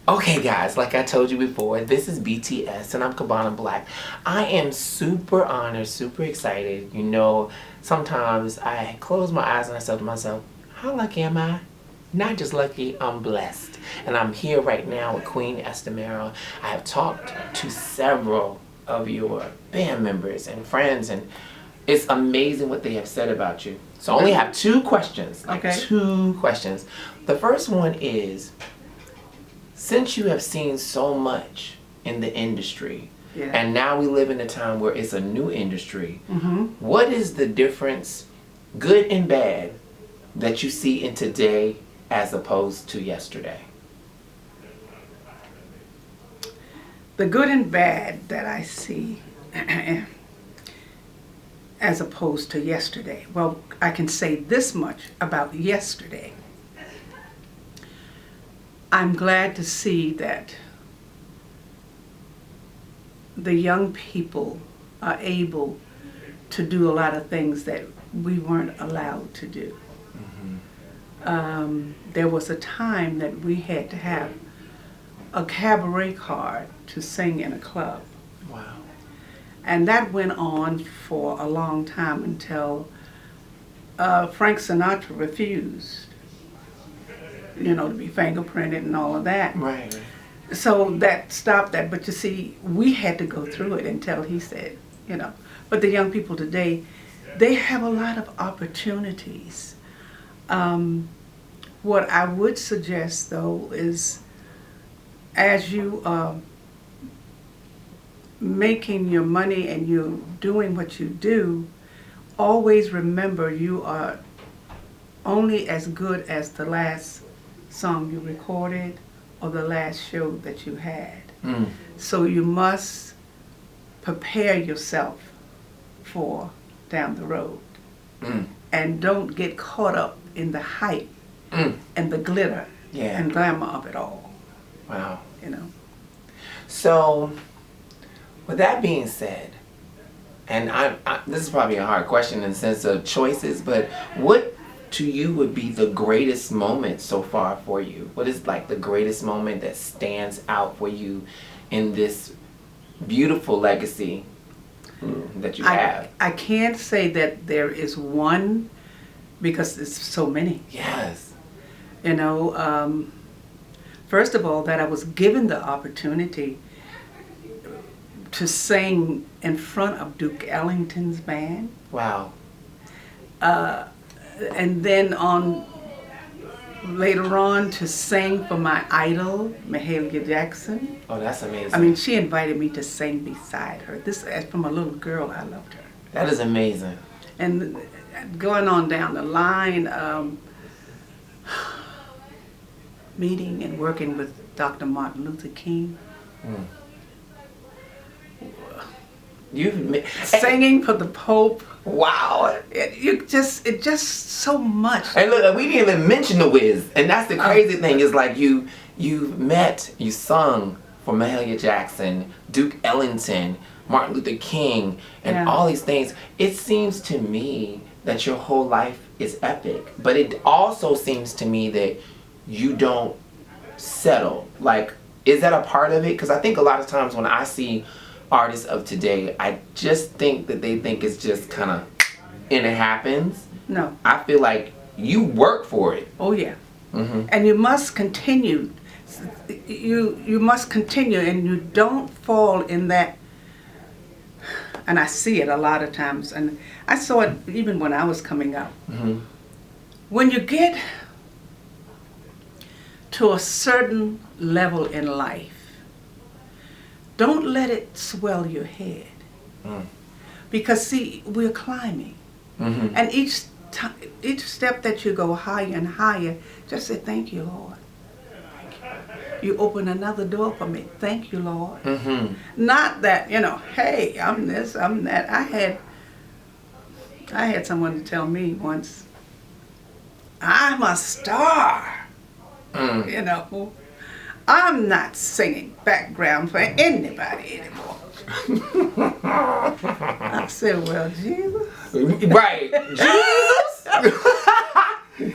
Okay guys, like I told you before, this is BTS and I'm K'bana Blaq. I am super honored, super excited. You know, sometimes I close my eyes and I say to myself, how lucky am I? Not just lucky, I'm blessed. And I'm here right now with Queen Esther Marrow. I have talked to several of your band members and friends, and it's amazing what they have said about you. So I only have two questions. Okay. Two questions. The first one is, since you have seen so much in the industry, Yeah. and now we live in a time where it's a new industry, Mm-hmm. what is the difference, good and bad, that you see in today as opposed to yesterday? The good and bad that I see as opposed to yesterday. Well, I can say this much about yesterday. I'm glad to see that the young people are able to do a lot of things that we weren't allowed to do. There was a time that we had to have a cabaret card to sing in a club. Wow. And that went on for a long time until Frank Sinatra refused, to be fingerprinted and all of that. Right. So that stopped that. But you see, we had to go through it until he said, But the young people today, they have a lot of opportunities. What I would suggest, though, is as you are making your money and you're doing what you do, always remember you are only as good as the last song you recorded or the last show that you had. So you must prepare yourself for down the road. And don't get caught up in the hype and the glitter and glamour of it all. Wow. So, with that being said, and this is probably a hard question in the sense of choices, but what to you would be the greatest moment so far for you? What is like the greatest moment that stands out for you in this beautiful legacy that you have? I can't say that there is one because there's so many. Yes. First of all, that I was given the opportunity to sing in front of Duke Ellington's band. Wow. And then later on to sing for my idol, Mahalia Jackson. Oh, that's amazing. I mean, she invited me to sing beside her. This, from a little girl, I loved her. That is amazing. And going on down the line, meeting and working with Dr. Martin Luther King. Singing for the Pope. Wow. It just so much. And look, we didn't even mention the Wiz. And that's the crazy thing is like you sung for Mahalia Jackson, Duke Ellington, Martin Luther King, and all these things. It seems to me that your whole life is epic. But it also seems to me that you don't settle. Like, is that a part of it? Because I think a lot of times when I see artists of today, I just think that they think it's just kind of, and it happens. No. I feel like you work for it. Oh, yeah. And you must continue. You must continue, and you don't fall in that. And I see it a lot of times, and I saw it even when I was coming up. When you get to a certain level in life, don't let it swell your head. Because see, we're climbing. And each step that you go higher and higher, just say, thank you, Lord. You open another door for me. Thank you, Lord. Not that, hey, I'm this, I'm that. I had someone tell me once, I'm a star. I'm not singing background for anybody anymore. I said, well, Jesus. Right. Jesus?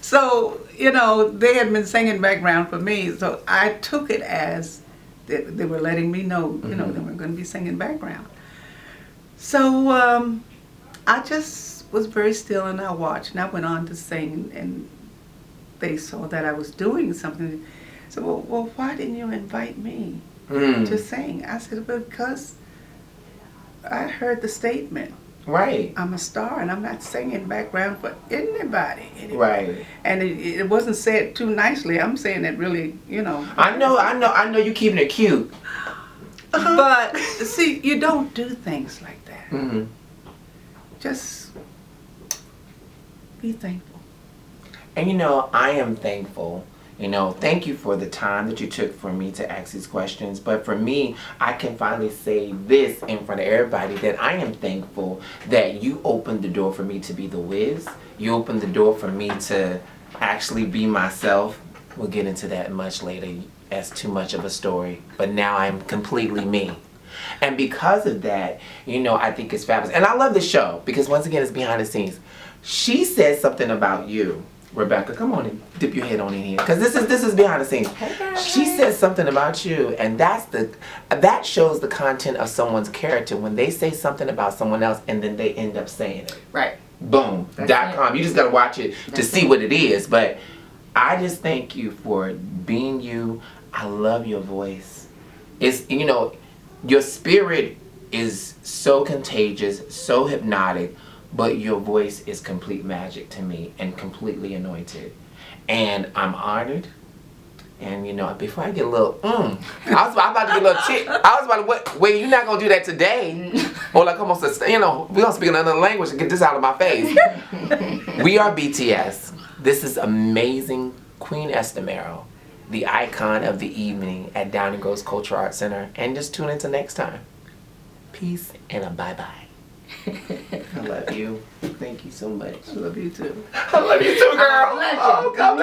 So, you know, they had been singing background for me, so I took it as they were letting me know, you know, they were going to be singing background. So I just was very still and I watched, and I went on to sing, and they saw that I was doing something. So, well, why didn't you invite me to sing? I said, well, because I heard the statement. Right. I'm a star, and I'm not singing background for anybody. Right. And it wasn't said too nicely. I'm saying it really, you know. I know you keeping it cute. But see, you don't do things like that. Just be thankful. And you know, I am thankful. You know, thank you for the time that you took for me to ask these questions. But for me, I can finally say this in front of everybody, that I am thankful that you opened the door for me to be the Wiz. You opened the door for me to actually be myself. We'll get into that much later. That's too much of a story. But now I'm completely me. And because of that, you know, I think it's fabulous. And I love the show because, once again, it's behind the scenes. She said something about you. Rebecca, come on and dip your head on in here, because this is behind the scenes. She said something about you, and that shows the content of someone's character when they say something about someone else and then they end up saying it. Right. Boom. .com. You just gotta watch it to see what it is. But I just thank you for being you. I love your voice. It's, you know, your spirit is so contagious, so hypnotic. But your voice is complete magic to me and completely anointed. And I'm honored. And, you know, before I get a little, I'm about to get a little chick. I was about to, wait, you're not going to do that today. Or like almost, you know, we're going to speak another language and get this out of my face. We are BTS. This is amazing Queen Esther Marrow, the icon of the evening at Downey Groves Cultural Arts Center. And just tune into next time. Peace and a bye-bye. I love you. Thank you so much. I love you too. I love you too, girl. Oh, come